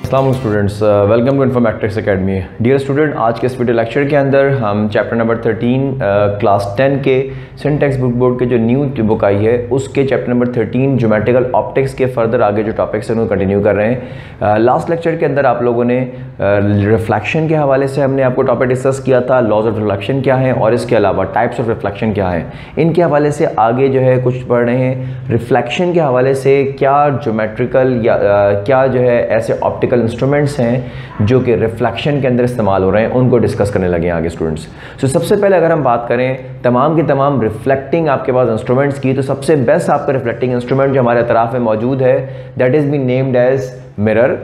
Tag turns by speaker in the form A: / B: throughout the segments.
A: अस्सलाम students, welcome to informatics academy. Dear student, आज के इस वीडियो लेक्चर के अंदर हम चैप्टर नंबर 13 क्लास 10 के सिंटैक्स बुक बोर्ड के जो न्यू बुक आई है उसके चैप्टर नंबर 13 ज्योमेट्रिकल ऑप्टिक्स के फर्दर आगे जो टॉपिक्स हैं उनको कंटिन्यू कर रहे हैं। लास्ट लेक्चर के अंदर आप लोगों ने रिफ्लेक्शन के हवाले से हमने आपको टॉपिक डिस्कस किया था, लॉज ऑफ रिफ्लेक्शन क्या है और इसके अलावा टाइप्स ऑफ रिफ्लेक्शन क्या है। इनके हवाले से आगे जो है कुछ पढ़ रहे हैं रिफ्लेक्शन के हवाले से क्या ज्योमेट्रिकल या क्या जो है ऐसे ऑप्टिकल इंस्ट्रूमेंट्स हैं जो कि रिफ्लेक्शन के अंदर इस्तेमाल हो रहे हैं, उनको डिस्कस करने लगे आगे स्टूडेंट्स। सो सबसे पहले अगर हम बात करें तमाम के तमाम रिफ्लेक्टिंग आपके पास इंस्ट्रूमेंट्स की, तो सबसे बेस्ट आपका रिफ्लेक्टिंग इंस्ट्रूमेंट जो हमारे अतराफ में मौजूद है that is be named as mirror.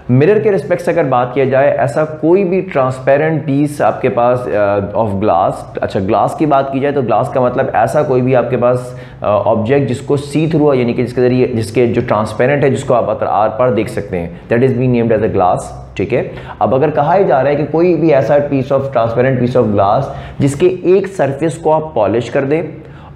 A: Mirror के रिस्पेक्ट से अगर बात किया जाए, ऐसा कोई भी ट्रांसपेरेंट पीस आपके पास ऑफ ग्लास, अच्छा ग्लास की बात की जाए तो ग्लास का मतलब ऐसा कोई भी आपके पास ऑब्जेक्ट जिसको सी थ्रू यानी कि जिसके जरिए जिसके जो ट्रांसपेरेंट है जिसको आप आर पार देख सकते हैं, that is be named as a glass. ठीक है, अब अगर कहा ही जा रहा है कि कोई भी ऐसा piece of transparent piece of glass जिसके एक सरफेस को आप पॉलिश कर दें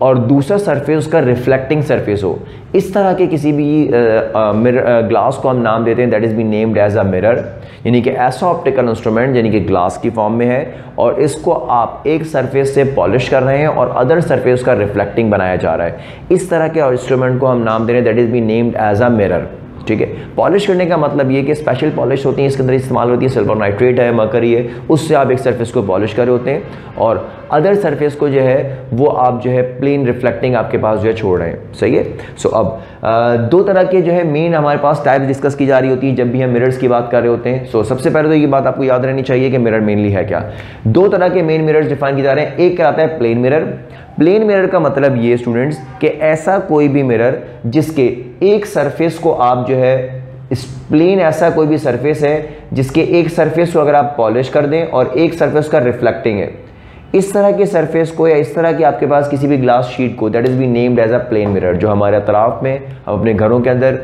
A: और दूसरा सरफेस उसका रिफ्लेक्टिंग सरफेस हो, इस तरह के किसी भी ग्लास को हम नाम देते हैं that is be named as a mirror. यानी कि ऐसा ऑप्टिकल इंस्ट्रूमेंट यानी कि ग्लास की फॉर्म में है और इसको आप एक सरफेस से पॉलिश कर रहे हैं और अदर सरफेस का रिफ्लेक्टिंग बनाया जा रहा है, इस तरह के इंस्ट्रूमेंट को हम नाम दे रहे हैं that is be named as a mirror. ठीक है, पॉलिश करने का मतलब ये कि स्पेशल पॉलिश होती है, इसके अंदर इस्तेमाल होती है सिल्वर नाइट्रेट है, मरकरी है, उससे आप एक सरफेस को पॉलिश कर रहे होते हैं और अदर सरफेस को जो है वो आप जो है प्लेन रिफ्लेक्टिंग आपके पास जो है छोड़ रहे हैं। सही है। सो अब दो तरह के जो है मेन हमारे पास टाइप डिस्कस की जा रही होती है जब भी हम मिरर्स की बात कर रहे होते हैं। सो सबसे पहले तो ये बात आपको याद रहनी चाहिए कि मिरर मेनली है क्या। दो तरह के मेन मिरर्स डिफाइन किए जा रहे हैं। एक क्या आता है प्लेन मिरर। प्लेन मिरर का मतलब ये स्टूडेंट्स कि ऐसा कोई भी मिरर जिसके एक सरफेस को आप जो है इस प्लेन ऐसा कोई भी सरफेस है जिसके एक सरफेस को अगर आप पॉलिश कर दें और एक सरफेस का रिफ्लेक्टिंग है, इस तरह के सरफेस को या इस तरह के आपके पास किसी भी ग्लास शीट को that is be named as a plane mirror. जो हमारे अतराफ में हम अपने घरों के अंदर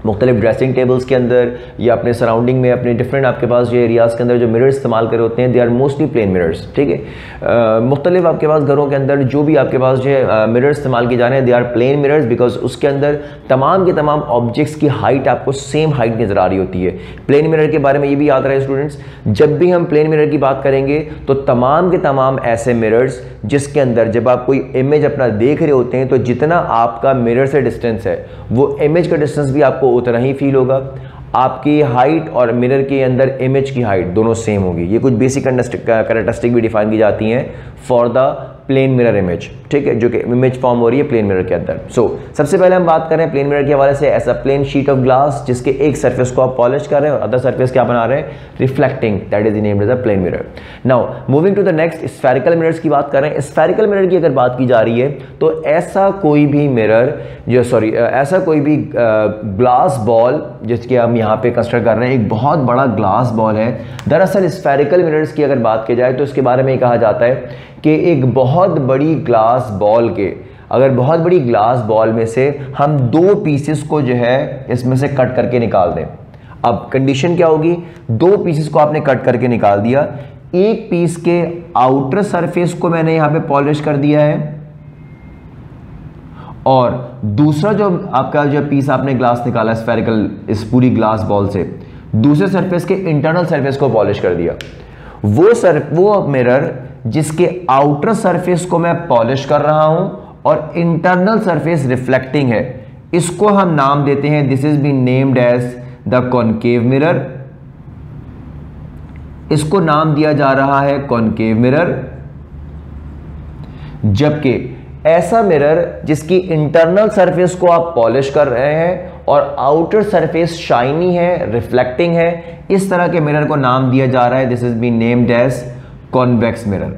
A: मुख्तलिफ ड्रेसिंग टेबल्स के अंदर या अपने सराउंडिंग में अपने डिफरेंट आपके पास जो एरियाज़ के अंदर जो मिरर्स इस्तेमाल कर रहे होते हैं they are mostly plane mirrors. ठीक है, मुख्तलिफ आपके पास घरों के अंदर जो भी आपके पास जो है मिरर्स इस्तेमाल किए जा रहे हैं they are plane mirrors because उसके अंदर तमाम के तमाम ऑब्जेक्ट्स की हाइट आपको सेम हाइट नज़र आ रही होती है। प्लेन मिरर के बारे में ये भी याद रहे स्टूडेंट्स, जब भी हम प्लेन मिरर की बात करेंगे तो तमाम के तमाम ऐसे मिरर्स जिसके अंदर जब आप कोई इमेज अपना देख रहे होते हैं तो जितना आपका मिरर से डिस्टेंस है वो इमेज का डिस्टेंस भी आपको उतना ही फील होगा। आपकी हाइट और मिरर के अंदर इमेज की हाइट दोनों सेम होगी। ये कुछ बेसिक कैरेक्टरिस्टिक भी डिफाइन की जाती हैं for the plane mirror image. ठीक है, जो कि इमेज फॉर्म हो रही है प्लेन मिरर के अंदर। सो सबसे पहले हम बात करें प्लेन मिरर के हवाले से, ऐसा प्लेन शीट ऑफ ग्लास जिसके एक सरफेस को आप पॉलिश कर रहे हैं और अदर सरफेस क्या बना रहे हैं reflecting, that is named as a plane mirror. Now moving to the next, spherical mirrors की बात करें। स्फेरिकल मिरर की अगर बात की जा रही है तो ऐसा कोई भी मिरर ऐसा कोई भी ग्लास बॉल जिसके हम यहाँ पे कंस्ट्रक्ट कर रहे हैं, एक बहुत बड़ा ग्लास बॉल है। दरअसल स्फेरिकल मिरर्स की अगर बात की जाए तो इसके बारे में कहा जाता है कि एक बहुत बड़ी ग्लास बॉल के अगर बहुत बड़ी ग्लास बॉल में से हम दो पीसेस को जो है इसमें से कट करके निकाल दें। अब कंडीशन क्या होगी, दो पीसेस को आपने कट करके निकाल दिया, एक पीस के आउटर सरफेस को मैंने यहां पे पॉलिश कर दिया है और दूसरा जो आपका जो पीस आपने ग्लास निकाला स्फेरिकल इस पूरी ग्लास बॉल से दूसरे सरफेस के इंटरनल सरफेस को पॉलिश कर दिया। वो मिरर जिसके आउटर सरफेस को मैं पॉलिश कर रहा हूं और इंटरनल सरफेस रिफ्लेक्टिंग है, इसको हम नाम देते हैं this is been named as the concave mirror. इसको नाम दिया जा रहा है कॉनकेव मिरर। जबकि ऐसा मिरर जिसकी इंटरनल सरफेस को आप पॉलिश कर रहे हैं और आउटर सरफेस शाइनी है, रिफ्लेक्टिंग है, इस तरह के मिरर को नाम दिया जा रहा है this is been named as convex mirror.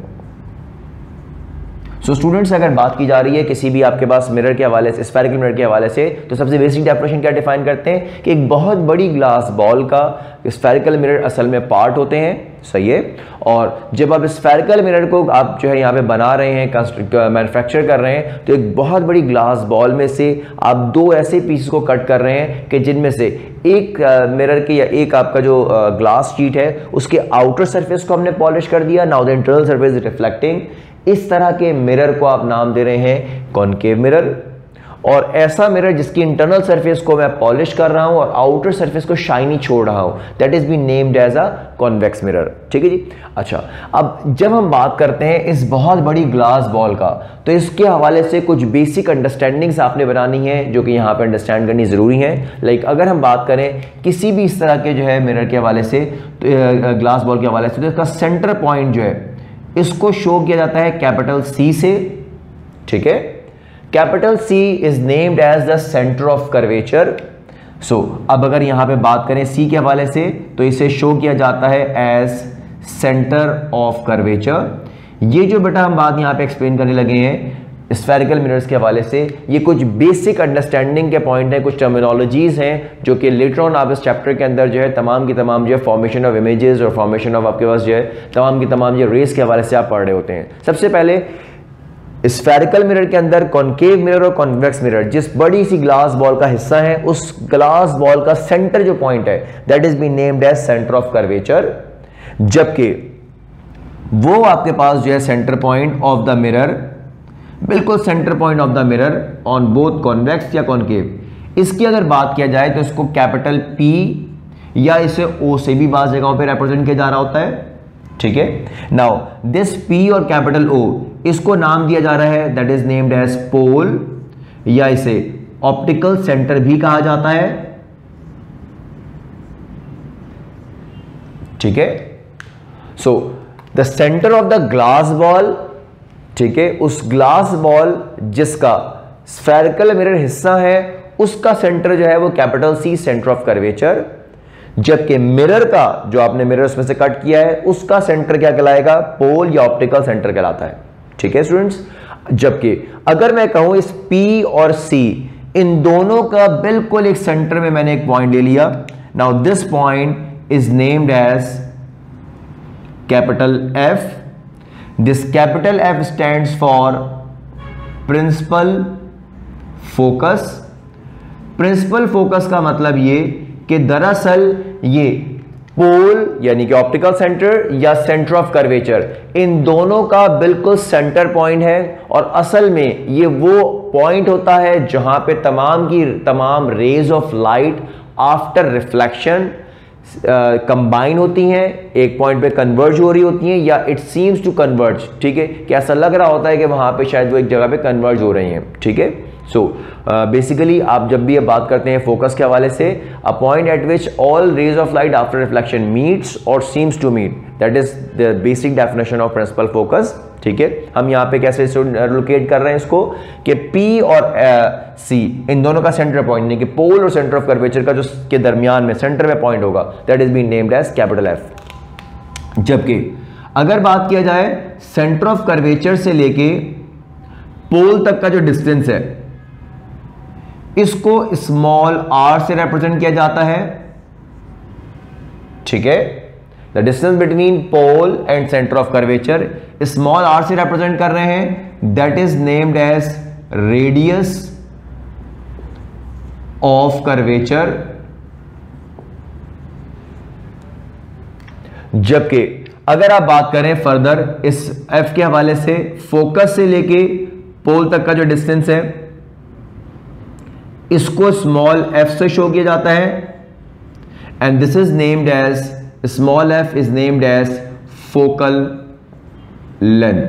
A: So students अगर बात की जा रही है किसी भी आपके पास मिरर के हवाले से, स्फेरिकल मिरर के हवाले से, तो सबसे बेसिक डेफिनेशन क्या डिफाइन करते हैं कि एक बहुत बड़ी ग्लास बॉल का स्फेरिकल मिरर असल में पार्ट होते हैं। सही है, और जब आप स्फेरिकल मिरर को आप जो है यहाँ पे बना रहे हैं, मैन्युफैक्चर कर रहे हैं, तो एक बहुत बड़ी ग्लास बॉल में से आप दो ऐसे पीसेस को कट कर रहे हैं कि जिनमें से एक मिरर के या एक आपका जो ग्लास शीट है उसके आउटर सरफेस को हमने पॉलिश कर दिया, now the internal surface reflecting. इस तरह के मिरर को आप नाम दे रहे हैं कॉनकेव मिरर। और ऐसा मिरर जिसकी इंटरनल सरफेस को मैं पॉलिश कर रहा हूं और आउटर सरफेस को शाइनी छोड़ रहा हूं, that is be named as a convex mirror. ठीक है जी। अच्छा, अब जब हम बात करते हैं इस बहुत बड़ी ग्लास बॉल का, तो इसके हवाले से कुछ बेसिक अंडरस्टैंडिंग्स आपने बनानी है जो कि यहाँ पे अंडरस्टैंड करनी ज़रूरी है। लाइक अगर हम बात करें किसी भी इस तरह के जो है मिरर के हवाले से, तो ग्लास बॉल के हवाले से, तो इसका सेंटर पॉइंट जो है इसको शो किया जाता है कैपिटल सी से। ठीक है, capital C is named as the centre of curvature. So अब अगर यहां पे बात करें सी के हवाले से, तो इसे शो किया जाता है एज सेंटर ऑफ कर्वेचर। ये जो बेटा हम बात यहां पे एक्सप्लेन करने लगे हैं स्फेरिकल मिरर्स के हवाले से, ये कुछ बेसिक अंडरस्टैंडिंग के पॉइंट हैं, कुछ टर्मिनोलॉजीज हैं जो कि लेटर ऑन आप इस चैप्टर के अंदर जो है तमाम की तमाम जो है फॉर्मेशन ऑफ इमेजेस और फॉर्मेशन ऑफ आपके पास जो है तमाम की तमाम जो रेस के हवाले से आप पढ़ रहे होते हैं। सबसे पहले स्फेरिकल मिरर के अंदर कॉनकेव मिरर और कॉन्वेक्स मिरर, जिस बड़ी सी ग्लास बॉल का हिस्सा है, उस ग्लास बॉल का सेंटर जो पॉइंट है that is be named as centre of curvature, जबकि वो आपके पास जो है centre point of the mirror, बिल्कुल centre point of the mirror on both convex या कॉनकेव, इसकी अगर बात किया जाए तो इसको कैपिटल पी या इसे ओ से भी बात जगहों पे रिप्रेजेंट किया जा रहा होता है। ठीक है, नाउ दिस पी और कैपिटल ओ, इसको नाम दिया जा रहा है दैट इज नेम्ड एज पोल, या इसे ऑप्टिकल सेंटर भी कहा जाता है। ठीक है, so the centre of the glass ball, ठीक है, उस ग्लास बॉल जिसका स्फेरिकल मिरर हिस्सा है उसका सेंटर जो है वो capital C, centre of curvature, जबकि मिरर का जो आपने मिरर उसमें से कट किया है उसका सेंटर क्या कहलाएगा, पोल या ऑप्टिकल सेंटर कहलाता है। ठीक है स्टूडेंट्स, जबकि अगर मैं कहूं इस P और C इन दोनों का बिल्कुल एक सेंटर में मैंने एक पॉइंट ले लिया, now this point is named as capital F। This capital F stands for principal focus। Principal focus का मतलब ये कि दरअसल ये पोल यानी कि ऑप्टिकल सेंटर या सेंटर ऑफ कर्वेचर, इन दोनों का बिल्कुल सेंटर पॉइंट है, और असल में ये वो पॉइंट होता है जहां पे तमाम की तमाम rays of light after reflection combine होती हैं, एक पॉइंट पे कन्वर्ज हो रही होती हैं, या इट सीम्स टू कन्वर्ज। ठीक है, कि ऐसा लग रहा होता है कि वहां पे शायद वो एक जगह पे कन्वर्ज हो रही हैं। ठीक है, सो बेसिकली आप जब भी ये बात करते हैं फोकस के हवाले से, a point at which all rays of light after reflection meets और seems to meet, that is the basic definition of principal focus. ठीक है, हम यहाँ पे कैसे लोकेट कर रहे हैं इसको कि P और C इन दोनों का सेंटर पॉइंट, नहीं कि पोल और सेंटर ऑफ कर्वेचर का जो के दरमियान में सेंटर में पॉइंट होगा, that is been named as capital F। जबकि अगर बात किया जाए सेंटर ऑफ कर्वेचर से लेके पोल तक का जो डिस्टेंस है, इसको स्मॉल r से रिप्रेजेंट किया जाता है। ठीक है, the distance between pole and centre of curvature small r से रिप्रेजेंट कर रहे हैं, that is named as radius of curvature. जबकि अगर आप बात करें फर्दर इस f के हवाले से, फोकस से लेके पोल तक का जो डिस्टेंस है इसको स्मॉल f से शो किया जाता है, and this is named as, small f is named as focal length.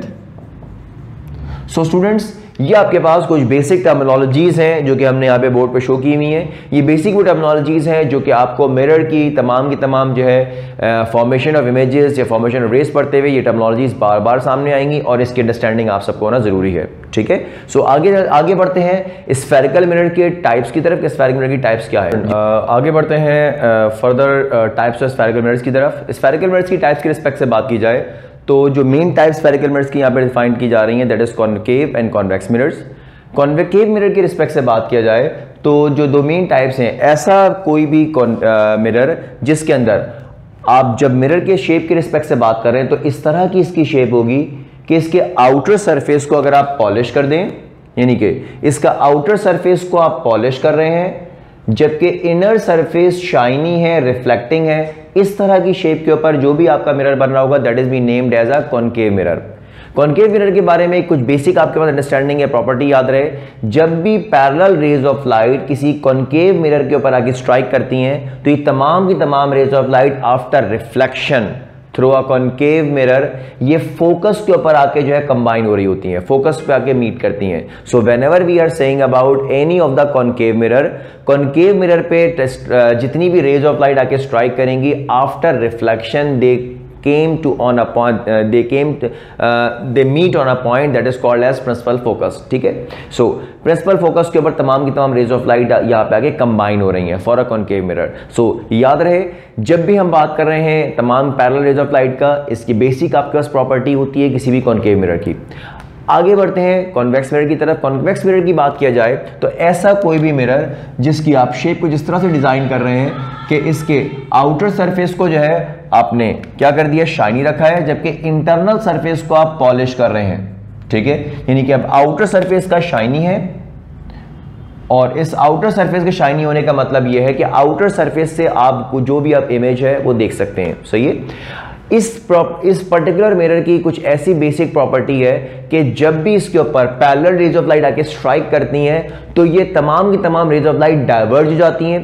A: So students, ये आपके पास कुछ बेसिक टर्मिनोलॉजीज हैं जो कि हमने यहाँ पे बोर्ड पे शो की हुई हैं। ये बेसिक वो टर्मिनोलॉजीज हैं जो कि आपको मिरर की तमाम जो है फॉर्मेशन ऑफ इमेजेस या फॉर्मेशन ऑफ रेस पढ़ते हुए ये टर्मिनोलॉजीज बार बार सामने आएंगी, और इसकी अंडरस्टैंडिंग आप सबको होना जरूरी है। ठीक है, सो आगे बढ़ते हैं स्फेरिकल मिरर के टाइप्स की तरफ। स्फेरिकल मिरर की टाइप्स क्या है, आगे बढ़ते हैं further types of spherical mirrors की तरफ। स्फेरिकल मिरर्स की टाइप्स के रिस्पेक्ट से बात की जाए तो जो मेन टाइप स्फेरिकल मिरर्स की यहाँ पे डिफाइन की जा रही हैं, that is concave and convex mirrors. Concave mirror के रिस्पेक्ट से बात किया जाए तो जो दो मेन टाइप्स हैं, ऐसा कोई भी मिरर जिसके अंदर आप जब मिरर के शेप के रिस्पेक्ट से बात कर रहे हैं तो इस तरह की इसकी शेप होगी कि इसके आउटर सरफेस को अगर आप पॉलिश कर दें, यानी कि इसका आउटर सरफेस को आप पॉलिश कर रहे हैं जबकि इनर सरफेस शाइनी है, रिफ्लेक्टिंग है, इस तरह की शेप के ऊपर जो भी आपका मिरर बन रहा होगा that is be named as a concave mirror. Concave mirror के बारे में कुछ बेसिक आपके पास अंडरस्टैंडिंग है, प्रॉपर्टी याद रहे, जब भी पैरेलल रेज ऑफ लाइट किसी कॉनकेव मिरर के ऊपर आके स्ट्राइक करती हैं तो ये तमाम की तमाम rays of light after reflection through a concave mirror ये फोकस के ऊपर आके जो है कंबाइन हो रही होती हैं, फोकस पे आके मीट करती हैं। So whenever we are saying about any of the concave mirror पे जितनी भी रेज ऑफ लाइट आके स्ट्राइक करेंगी after reflection they meet on a point that is called as principal focus। ठीक है, सो प्रिंसिपल फोकस के ऊपर तमाम की तमाम रेज ऑफ लाइट यहाँ पे आके कंबाइन हो रही हैं फॉर अ कॉनकेव मिरर। सो याद रहे, जब भी हम बात कर रहे हैं तमाम पैरेलल रेज ऑफ लाइट का, इसकी बेसिक आपके पास प्रॉपर्टी होती है किसी भी कॉनकेव मिरर की। आगे बढ़ते हैं कॉन्वेक्स मिरर की तरफ। कॉन्वेक्स मिरर की बात किया जाए तो ऐसा कोई भी मिरर जिसकी आप शेप को जिस तरह से डिजाइन कर रहे हैं कि इसके आउटर सरफेस को जो है आपने क्या कर दिया, शाइनी रखा है, जबकि इंटरनल सरफेस को आप पॉलिश कर रहे हैं। ठीक है, यानी कि अब आउटर सरफेस का शाइनी है और इस आउटर सरफेस के शाइनी होने का मतलब यह है कि आउटर सरफेस से आप जो भी आप इमेज है वो देख सकते हैं। सही है, इस पर्टिकुलर मिरर की कुछ ऐसी बेसिक प्रॉपर्टी है कि जब भी इसके ऊपर पैरेलल रेज ऑफ लाइट आके स्ट्राइक करती हैं तो ये तमाम की तमाम रेज ऑफ लाइट डाइवर्ज हो जाती हैं।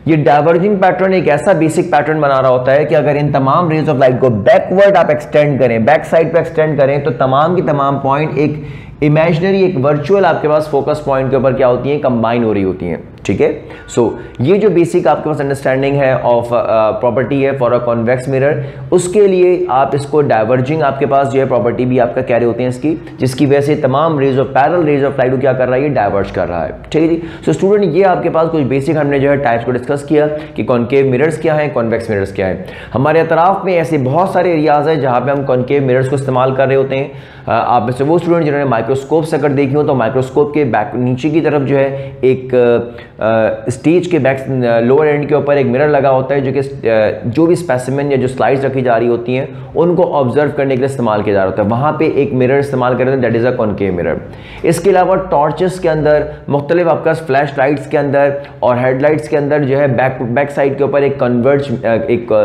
A: ये डाइवर्जिंग पैटर्न एक ऐसा बेसिक पैटर्न बना रहा होता है कि अगर इन तमाम रेज ऑफ लाइट को बैकवर्ड आप एक्सटेंड करें, बैक साइड पे एक्सटेंड करें, तो तमाम की तमाम पॉइंट एक इमेजिनरी, एक वर्चुअल आपके पास फोकस पॉइंट के ऊपर क्या होती हैं, कंबाइन हो रही होती हैं। ठीक है, सो ये जो बेसिक आपके पास अंडरस्टैंडिंग है ऑफ प्रॉपर्टी है फॉर अ कॉन्वेक्स मिरर, उसके लिए आप इसको डाइवर्जिंग आपके पास जो है प्रॉपर्टी भी आपका कह रहे होते हैं इसकी, जिसकी वजह से तमाम rays of parallel rays of light को क्या कर रहा है, ये डाइवर्ज कर रहा है। ठीक है जी, सो स्टूडेंट ये आपके पास कुछ बेसिक हमने जो है टाइप्स को डिस्कस किया कि कॉनकेव मिरर्स क्या है, कॉन्वेक्स मिरर्स क्या है। हमारे अतराफ में ऐसे बहुत सारे एरियाज है जहां पे हम कॉनकेव मिरर्स को इस्तेमाल कर रहे होते हैं। आप में से वो स्टूडेंट जिन्होंने माइक्रोस्कोप से अगर देखी हो तो माइक्रोस्कोप के बैक नीचे की तरफ जो है एक स्टेज के बैक लोअर एंड के ऊपर एक मिरर लगा होता है जो कि जो भी स्पेसिमेन या जो स्लाइड्स रखी जा रही होती हैं उनको ऑब्जर्व करने के लिए इस्तेमाल किया जा रहा होता है। वहाँ पे एक मिरर इस्तेमाल करते हैं, that is a concave mirror. इसके अलावा टॉर्चेस के अंदर, मुख्तलिफ आपका फ्लैश लाइट्स के अंदर और हेडलाइट्स के अंदर जो है बैक साइड के ऊपर एक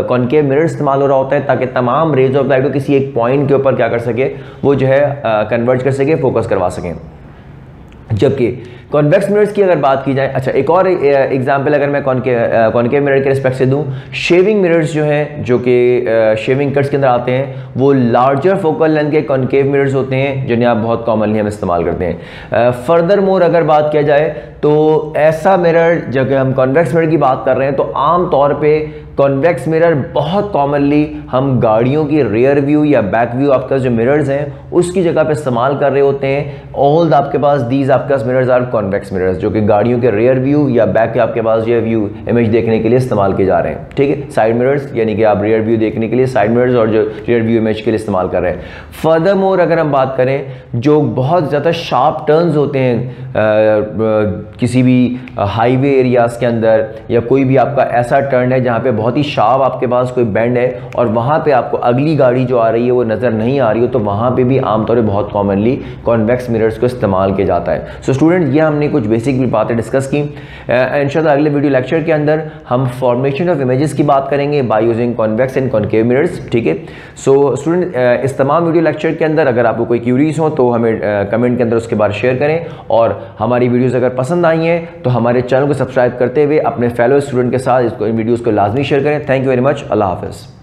A: कॉनकेव मिरर इस्तेमाल हो रहा होता है ताकि तमाम रेज ऑफ लाइट को किसी एक पॉइंट के ऊपर क्या कर सके, वो जो है कन्वर्ज कर सके, फोकस करवा सकें। जबकि कॉन्वेक्स मिरर्स की अगर बात की जाए, अच्छा एक और एग्जांपल अगर मैं कॉनकेव मिरर के रिस्पेक्ट से दूं, शेविंग मिरर्स जो हैं, जो कि शेविंग कट्स के अंदर आते हैं, वो लार्जर फोकल लेंथ के कॉनकेव मिरर्स होते हैं जिन्हें आप बहुत कॉमनली हम इस्तेमाल करते हैं। फर्दर मोर अगर बात किया जाए तो ऐसा मिरर, जब हम कॉन्वेक्स मिरर की बात कर रहे हैं तो आम तौर पे कॉन्वेक्स मिरर बहुत कॉमनली हम गाड़ियों की रियर व्यू या बैक व्यू आपका जो मिरर्स हैं उसकी जगह पे इस्तेमाल कर रहे होते हैं। ऑल आपके पास दीज आपके पास मिरर्स आर कॉन्वेक्स मिरर्स, जो कि गाड़ियों के रियर व्यू या बैक के आपके पास ये व्यू इमेज देखने के लिए इस्तेमाल किए जा रहे हैं। ठीक है, साइड मिरर्स यानी कि आप रियर व्यू देखने के लिए साइड मिरर्स और जो रियर व्यू इमेज के लिए इस्तेमाल कर रहे हैं। फर्दर मोर अगर हम बात करें, जो बहुत ज़्यादा शार्प टर्न्स होते हैं किसी भी हाईवे एरियाज़ के अंदर, या कोई भी आपका ऐसा टर्न है जहाँ पे बहुत ही शार्प आपके पास कोई बेंड है और वहाँ पे आपको अगली गाड़ी जो आ रही है वो नज़र नहीं आ रही हो, तो वहाँ पे भी आमतौर पर बहुत कॉमनली कॉन्वेक्स मिरर्स को इस्तेमाल किया जाता है। सो स्टूडेंट, ये हमने कुछ बेसिक भी बातें डिस्कस की। इंशाल्लाह अगले वीडियो लेक्चर के अंदर हम फॉर्मेशन ऑफ इमेजेस की बात करेंगे by using convex and concave mirrors. ठीक है, सो स्टूडेंट इस तमाम वीडियो लेक्चर के अंदर अगर आपको कोई क्यूरीज हो तो हमें कमेंट के अंदर उसके बाद शेयर करें, और हमारी वीडियोज़ अगर पसंद आई हैं तो हमारे चैनल को सब्सक्राइब करते हुए अपने फेलो स्टूडेंट के साथ इन वीडियोज़ को लाजमी शेयर करें। Thank you very much. अल्लाह हाफ़िज़।